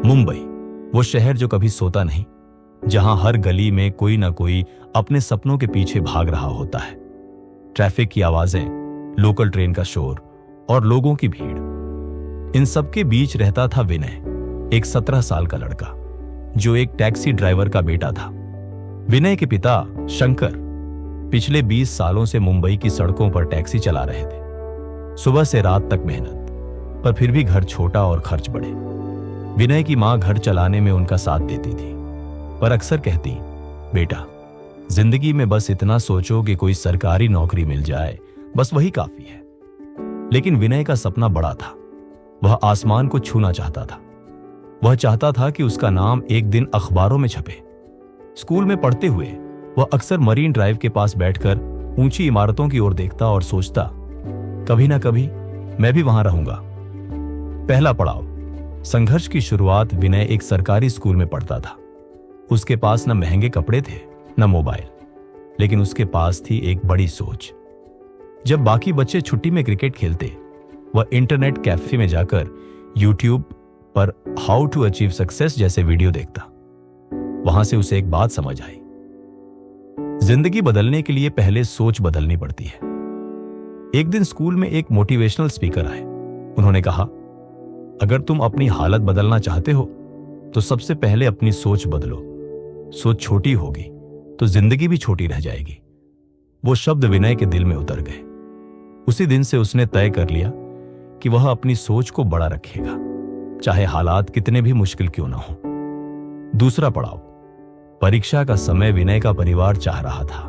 मुंबई, वो शहर जो कभी सोता नहीं, जहां हर गली में कोई ना कोई अपने सपनों के पीछे भाग रहा होता है। ट्रैफिक की आवाजें, लोकल ट्रेन का शोर और लोगों की भीड़, इन सबके बीच रहता था विनय, एक 17 साल का लड़का जो एक टैक्सी ड्राइवर का बेटा था। विनय के पिता शंकर पिछले 20 सालों से मुंबई की सड़कों पर टैक्सी चला रहे थे। सुबह से रात तक मेहनत, पर फिर भी घर छोटा और खर्च बड़े। विनय की मां घर चलाने में उनका साथ देती थी, पर अक्सर कहती, बेटा, जिंदगी में बस इतना सोचो कि कोई सरकारी नौकरी मिल जाए, बस वही काफी है। लेकिन विनय का सपना बड़ा था। वह आसमान को छूना चाहता था। वह चाहता था कि उसका नाम एक दिन अखबारों में छपे। स्कूल में पढ़ते हुए वह अक्सर मरीन ड्राइव के पास बैठकर ऊंची इमारतों की ओर देखता और सोचता, कभी ना कभी मैं भी वहां रहूंगा। पहला पड़ाव, संघर्ष की शुरुआत। विनय एक सरकारी स्कूल में पढ़ता था। उसके पास न महंगे कपड़े थे, न मोबाइल, लेकिन उसके पास थी एक बड़ी सोच। जब बाकी बच्चे छुट्टी में क्रिकेट खेलते, वह इंटरनेट कैफे में जाकर यूट्यूब पर हाउ टू अचीव सक्सेस जैसे वीडियो देखता। वहां से उसे एक बात समझ आई, जिंदगी बदलने के लिए पहले सोच बदलनी पड़ती है। एक दिन स्कूल में एक मोटिवेशनल स्पीकर आए। उन्होंने कहा, अगर तुम अपनी हालत बदलना चाहते हो तो सबसे पहले अपनी सोच बदलो। सोच छोटी होगी तो जिंदगी भी छोटी रह जाएगी। वो शब्द विनय के दिल में उतर गए। उसी दिन से उसने तय कर लिया कि वह अपनी सोच को बड़ा रखेगा, चाहे हालात कितने भी मुश्किल क्यों ना हो। दूसरा पड़ाव, परीक्षा का समय। विनय का परिवार चाह रहा था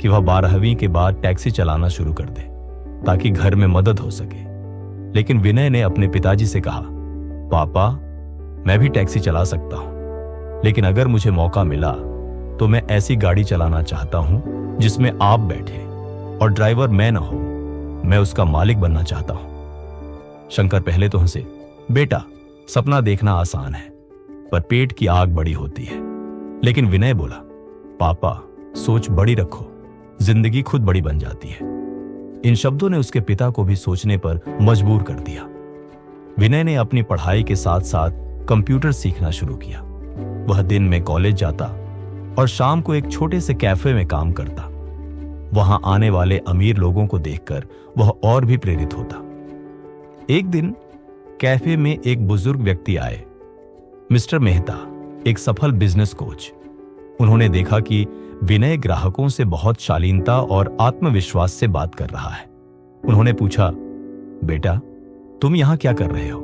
कि वह 12वीं के बाद टैक्सी चलाना शुरू कर दे ताकि घर में मदद हो सके। लेकिन विनय ने अपने पिताजी से कहा, पापा, मैं भी टैक्सी चला सकता हूं, लेकिन अगर मुझे मौका मिला तो मैं ऐसी गाड़ी चलाना चाहता हूं जिसमें आप बैठे और ड्राइवर मैं न हो। मैं उसका मालिक बनना चाहता हूं। शंकर पहले तो हंसे, बेटा, सपना देखना आसान है, पर पेट की आग बड़ी होती है। लेकिन विनय बोला, पापा, सोच बड़ी रखो, जिंदगी खुद बड़ी बन जाती है। इन शब्दों ने उसके पिता को भी सोचने पर मजबूर कर दिया। विनय ने अपनी पढ़ाई के साथ साथ कंप्यूटर सीखना शुरू किया। वह दिन में कॉलेज जाता और शाम को एक छोटे से कैफे में काम करता। वहां आने वाले अमीर लोगों को देखकर वह और भी प्रेरित होता। एक दिन कैफे में एक बुजुर्ग व्यक्ति आए, मिस्टर मेहता, एक सफल बिजनेस कोच। उन्होंने देखा कि विनय ग्राहकों से बहुत शालीनता और आत्मविश्वास से बात कर रहा है। उन्होंने पूछा, बेटा, तुम यहां क्या कर रहे हो?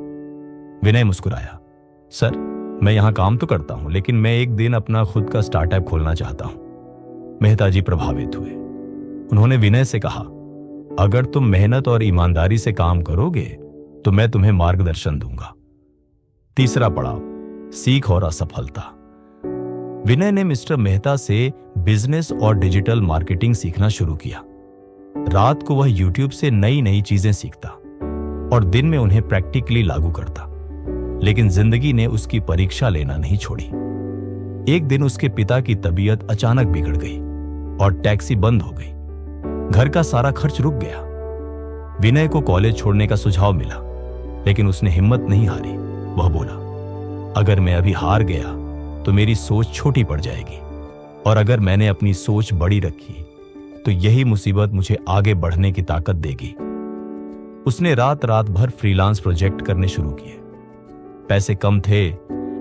विनय मुस्कुराया, सर, मैं यहां काम तो करता हूं, लेकिन मैं एक दिन अपना खुद का स्टार्टअप खोलना चाहता हूं। मेहता जी प्रभावित हुए। उन्होंने विनय से कहा, अगर तुम मेहनत और ईमानदारी से काम करोगे तो मैं तुम्हें मार्गदर्शन दूंगा। तीसरा पड़ाव, सीख और असफलता। विनय ने मिस्टर मेहता से बिजनेस और डिजिटल मार्केटिंग सीखना शुरू किया। रात को वह यूट्यूब से नई नई चीजें सीखता और दिन में उन्हें प्रैक्टिकली लागू करता। लेकिन जिंदगी ने उसकी परीक्षा लेना नहीं छोड़ी। एक दिन उसके पिता की तबीयत अचानक बिगड़ गई और टैक्सी बंद हो गई। घर का सारा खर्च रुक गया। विनय को कॉलेज छोड़ने का सुझाव मिला, लेकिन उसने हिम्मत नहीं हारी। वह बोला, अगर मैं अभी हार गया तो मेरी सोच छोटी पड़ जाएगी, और अगर मैंने अपनी सोच बड़ी रखी तो यही मुसीबत मुझे आगे बढ़ने की ताकत देगी। उसने रात रात भर फ्रीलांस प्रोजेक्ट करने शुरू किए। पैसे कम थे,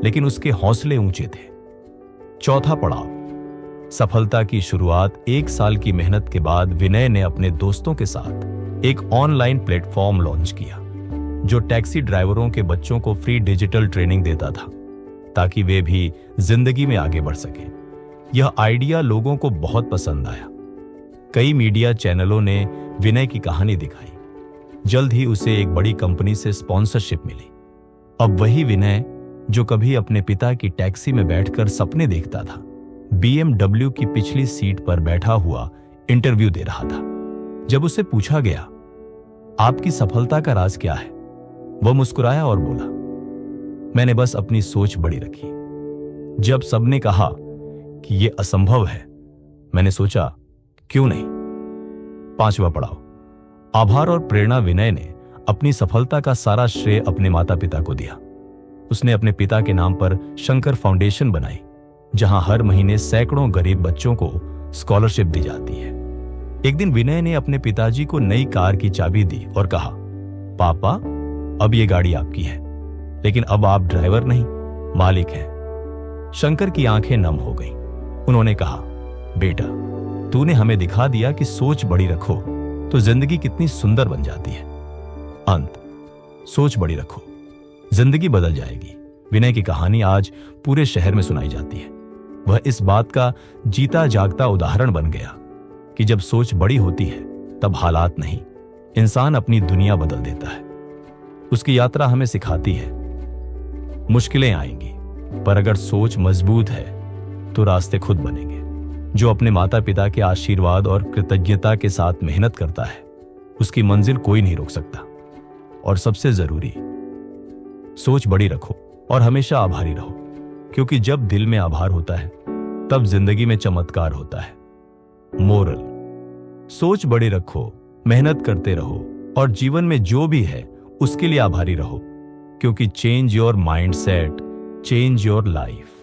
लेकिन उसके हौसले ऊंचे थे। चौथा पड़ाव, सफलता की शुरुआत। 1 साल की मेहनत के बाद विनय ने अपने दोस्तों के साथ एक ऑनलाइन प्लेटफॉर्म लॉन्च किया जो टैक्सी ड्राइवरों के बच्चों को फ्री डिजिटल ट्रेनिंग देता था ताकि वे भी जिंदगी में आगे बढ़ सके। यह आइडिया लोगों को बहुत पसंद आया। कई मीडिया चैनलों ने विनय की कहानी दिखाई। जल्द ही उसे एक बड़ी कंपनी से स्पॉन्सरशिप मिली। अब वही विनय जो कभी अपने पिता की टैक्सी में बैठकर सपने देखता था, BMW की पिछली सीट पर बैठा हुआ इंटरव्यू दे रहा था। जब उसे पूछा गया, आपकी सफलता का राज क्या है, वह मुस्कुराया और बोला, मैंने बस अपनी सोच बड़ी रखी। जब सबने कहा कि यह असंभव है, मैंने सोचा, क्यों नहीं। 5वां पड़ाव, आभार और प्रेरणा। विनय ने अपनी सफलता का सारा श्रेय अपने माता पिता को दिया। उसने अपने पिता के नाम पर शंकर फाउंडेशन बनाई, जहां हर महीने सैकड़ों गरीब बच्चों को स्कॉलरशिप दी जाती है। एक दिन विनय ने अपने पिताजी को नई कार की चाबी दी और कहा, पापा, अब ये गाड़ी आपकी है, लेकिन अब आप ड्राइवर नहीं, मालिक हैं। शंकर की आंखें नम हो गईं। उन्होंने कहा, बेटा, तूने हमें दिखा दिया कि सोच बड़ी रखो तो जिंदगी कितनी सुंदर बन जाती है। अंत, सोच बड़ी रखो, जिंदगी बदल जाएगी। विनय की कहानी आज पूरे शहर में सुनाई जाती है। वह इस बात का जीता जागता उदाहरण बन गया कि जब सोच बड़ी होती है तब हालात नहीं, इंसान अपनी दुनिया बदल देता है। उसकी यात्रा हमें सिखाती है, मुश्किलें आएंगी, पर अगर सोच मजबूत है तो रास्ते खुद बनेंगे। जो अपने माता पिता के आशीर्वाद और कृतज्ञता के साथ मेहनत करता है, उसकी मंजिल कोई नहीं रोक सकता। और सबसे जरूरी, सोच बड़ी रखो और हमेशा आभारी रहो, क्योंकि जब दिल में आभार होता है तब जिंदगी में चमत्कार होता है। मोरल, सोच बड़ी रखो, मेहनत करते रहो और जीवन में जो भी है उसके लिए आभारी रहो, क्योंकि change your mindset, change your life.